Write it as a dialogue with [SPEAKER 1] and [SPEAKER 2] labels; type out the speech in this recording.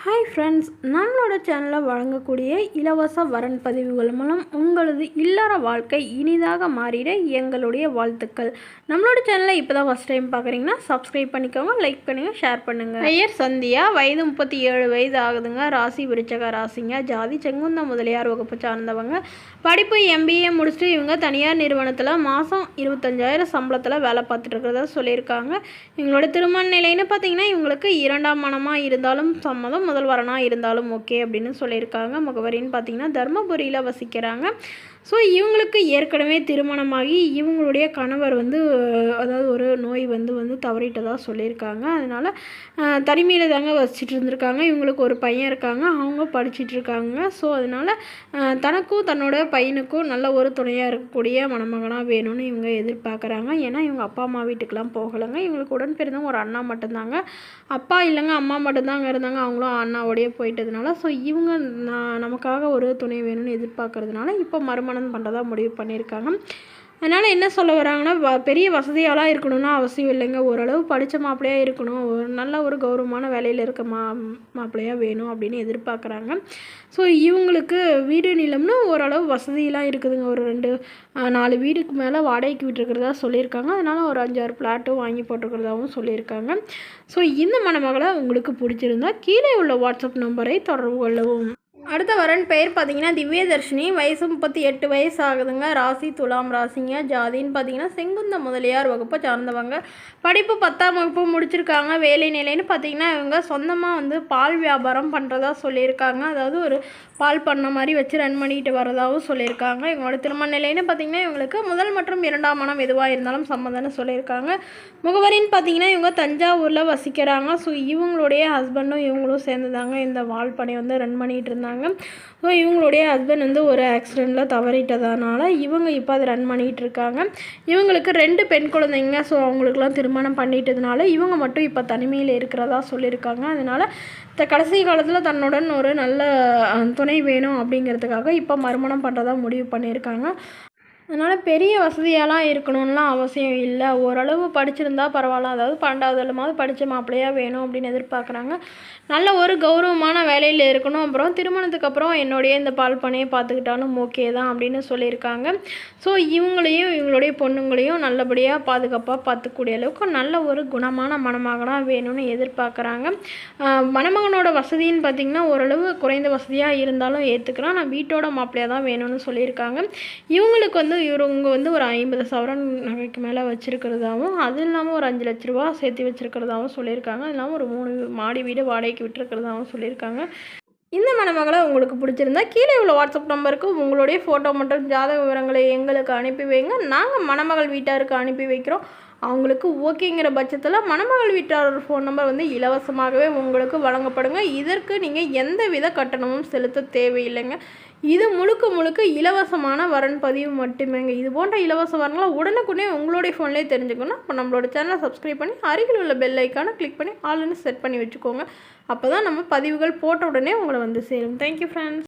[SPEAKER 1] Hi friends, நம்மளோட சேனலில் வழங்கக்கூடிய இலவச வரன் பதிவுகள் மூலம் உங்களது இல்லற வாழ்க்கை இனிதாக மாறிட எங்களுடைய வாழ்த்துக்கள். நம்மளோட சேனலை இப்போ தான் ஃபஸ்ட் டைம் பார்க்குறீங்கன்னா சப்ஸ்கிரைப் பண்ணிக்கோங்க, லைக் பண்ணுங்கள், ஷேர் பண்ணுங்கள். பெயர் சந்தியா, வயது 37 வயது ஆகுதுங்க. ராசி விருச்சக ராசிங்க. ஜாதி செங்குந்த முதலியார் வகுப்பு சார்ந்தவங்க. படிப்பு MBA முடிச்சுட்டு இவங்க தனியார் நிறுவனத்தில் மாதம் 25,000 சம்பளத்தில் வேலை பார்த்துட்டு இருக்கிறதா சொல்லியிருக்காங்க. இவங்களோட திருமண நிலைன்னு பார்த்தீங்கன்னா இவங்களுக்கு 2ஆம் மனமாக இருந்தாலும் சம்மதம், முதல் வரனாக இருந்தாலும் ஓகே அப்படின்னு சொல்லியிருக்காங்க. முகவரின்னு பார்த்தீங்கன்னா தர்மபுரியில் வசிக்கிறாங்க. ஸோ இவங்களுக்கு ஏற்கனவே திருமணமாகி இவங்களுடைய கணவர் அதாவது ஒரு நோய் வந்து தவறிட்டதாக சொல்லியிருக்காங்க. அதனால் தனிமையில் தாங்க வசிச்சுட்டு இருந்திருக்காங்க. இவங்களுக்கு ஒரு பையன் இருக்காங்க, அவங்க படிச்சுட்டு இருக்காங்க. ஸோ அதனால் தனக்கும் தன்னோட பையனுக்கும் நல்ல ஒரு துணையாக இருக்கக்கூடிய மணமகனாக வேணும்னு இவங்க எதிர்பார்க்குறாங்க. ஏன்னா இவங்க அப்பா அம்மா வீட்டுக்கெலாம் போகலைங்க. இவங்களுக்கு உடன் பிறந்தவங்க ஒரு அண்ணா மட்டும்தாங்க. அப்பா இல்லைங்க, அம்மா மட்டும்தாங்க இருந்தாங்க. அவங்களும் அண்ணாவோடையே போயிட்டதுனால ஸோ இவங்க நமக்காக ஒரு துணை வேணும்னு எதிர்பார்க்கறதுனால இப்போ மறுமணம் பண்ணுறதா முடிவு பண்ணியிருக்காங்க. அதனால் என்ன சொல்ல வராங்கன்னா, பெரிய வசதியாலாம் இருக்கணும்னா அவசியம் இல்லைங்க. ஓரளவு படித்த மாப்பிள்ளையாக இருக்கணும், ஒரு நல்ல ஒரு கௌரவமான வேலையில் இருக்க மாப்பிள்ளையாக வேணும் அப்படின்னு எதிர்பார்க்குறாங்க. ஸோ இவங்களுக்கு வீடு நிலம்னு ஓரளவு வசதியெலாம் இருக்குதுங்க. ஒரு 4 வீடுக்கு மேலே வாடகைக்கு விட்டுருக்கிறதா சொல்லியிருக்காங்க. அதனால் ஒரு 5-6 ஃப்ளாட்டும் வாங்கி போட்டிருக்கிறதாகவும் சொல்லியிருக்காங்க. ஸோ இந்த மணமகளை உங்களுக்கு பிடிச்சிருந்தா கீழே உள்ள வாட்ஸ்அப் நம்பரை தொடர்பு கொள்ளவும். அடுத்த வரன் பெயர் பார்த்தீங்கன்னா திவ்யதர்ஷினி. வயசு 38 வயசு ஆகுதுங்க. ராசி துலாம் ராசிங்க. ஜாதின்னு பார்த்தீங்கன்னா செங்குந்த முதலியார் வகுப்பை சார்ந்தவங்க. படிப்பு 10ஆம் வகுப்பு முடிச்சிருக்காங்க. வேலை நிலைன்னு பார்த்தீங்கன்னா இவங்க சொந்தமாக பால் வியாபாரம் பண்ணுறதா சொல்லியிருக்காங்க. அதாவது ஒரு பால் பண்ண மாதிரி வச்சு ரன் பண்ணிட்டு வரதாகவும் சொல்லியிருக்காங்க. இவங்களோட திருமண நிலைன்னு பார்த்தீங்கன்னா இவங்களுக்கு முதல் மற்றும் 2ஆம் மனம் எதுவாக இருந்தாலும் சம்மதம்னு சொல்லியிருக்காங்க. முகவரின்னு பார்த்தீங்கன்னா இவங்க தஞ்சாவூரில் வசிக்கிறாங்க. ஸோ இவங்களுடைய ஹஸ்பண்டும் இவங்களும் சேர்ந்து தாங்க இந்த வால் பண்ணை ரன் பண்ணிகிட்டு இருந்தாங்க. ஸோ இவங்களுடைய ஹஸ்பண்ட் ஒரு ஆக்சிடெண்ட்டில் தவறிட்டதுனால இவங்க இப்போ அதை ரன் பண்ணிகிட்டு இருக்காங்க. இவங்களுக்கு 2 பெண் குழந்தைங்க. ஸோ அவங்களுக்குலாம் திருமணம் பண்ணிட்டதுனால இவங்க மட்டும் இப்போ தனிமையில் இருக்கிறதா சொல்லியிருக்காங்க. அதனால் கடைசி காலத்தில் தன்னுடன் ஒரு நல்ல துணை வேணும் அப்படிங்கிறதுக்காக இப்போ மறுமணம் பண்ணுறதா முடிவு பண்ணியிருக்காங்க. அதனால் பெரிய வசதியாலாம் இருக்கணும்லாம் அவசியம் இல்லை. ஓரளவு படிச்சிருந்தா பரவாயில்ல. அதாவது 12ஆவது படித்த மாப்பிள்ளையாக வேணும் அப்படின்னு எதிர்பார்க்குறாங்க. நல்ல ஒரு கௌரவமான வேலையில் இருக்கணும். அப்புறம் திருமணத்துக்கு அப்புறம் என்னுடைய இந்த பால் பண்ணையை பார்த்துக்கிட்டாலும் ஓகே தான் அப்படின்னு சொல்லியிருக்காங்க. ஸோ இவங்களையும் இவங்களுடைய பொண்ணுங்களையும் நல்லபடியாக பாதுகாப்பாக பார்த்துக்கூடிய அளவுக்கு நல்ல ஒரு குணமான மணமகனாக வேணும்னு எதிர்பார்க்குறாங்க. மணமகனோட வசதின்னு பார்த்திங்கன்னா ஓரளவு குறைந்த வசதியாக இருந்தாலும் ஏற்றுக்கலாம். நான் வீட்டோட மாப்பிள்ளையாக தான் வேணும்னு சொல்லியிருக்காங்க. இவங்களுக்கு இவங்க ஒரு 50 சவரன் நகைக்கு மேலே வச்சுருக்கிறதாவும், அது இல்லாமல் ஒரு 5 லட்ச ரூபா சேர்த்து வச்சுருக்கிறதாவும் சொல்லியிருக்காங்க. அது இல்லாமல் ஒரு 3 மாடி வீடு வாடகைக்கு விட்டுருக்கிறதாவும் சொல்லியிருக்காங்க. இந்த மணமகளை உங்களுக்கு பிடிச்சிருந்தா கீழே உள்ள வாட்ஸ்அப் நம்பருக்கு உங்களுடைய ஃபோட்டோ மற்றும் ஜாதக விவரங்களை எங்களுக்கு அனுப்பி வைங்க. நாங்கள் மணமகள் வீட்டாருக்கு அனுப்பி வைக்கிறோம். அவங்களுக்கு ஓகேங்கிற பட்சத்தில் மணமகள் வீட்டார் ஃபோன் நம்பர் இலவசமாகவே உங்களுக்கு வழங்கப்படுங்க. இதற்கு நீங்கள் எந்த வித கட்டணமும் செலுத்த தேவையில்லைங்க. இது முழுக்க இலவசமான வரன் பதிவு மட்டுமேங்க. இது போன்ற இலவச வரன்களை உடனுக்குடனே உங்களுடைய ஃபோன்லேயே தெரிஞ்சுக்கணும். இப்போ நம்மளோட சேனலை சப்ஸ்கிரைப் பண்ணி அருகில் உள்ள பெல் ஐக்கானை கிளிக் பண்ணி ஆல்னு செட் பண்ணி வச்சுக்கோங்க. அப்போ தான் நம்ம பதிவுகள் போட்ட உடனே உங்களை சேரும். Thank you friends.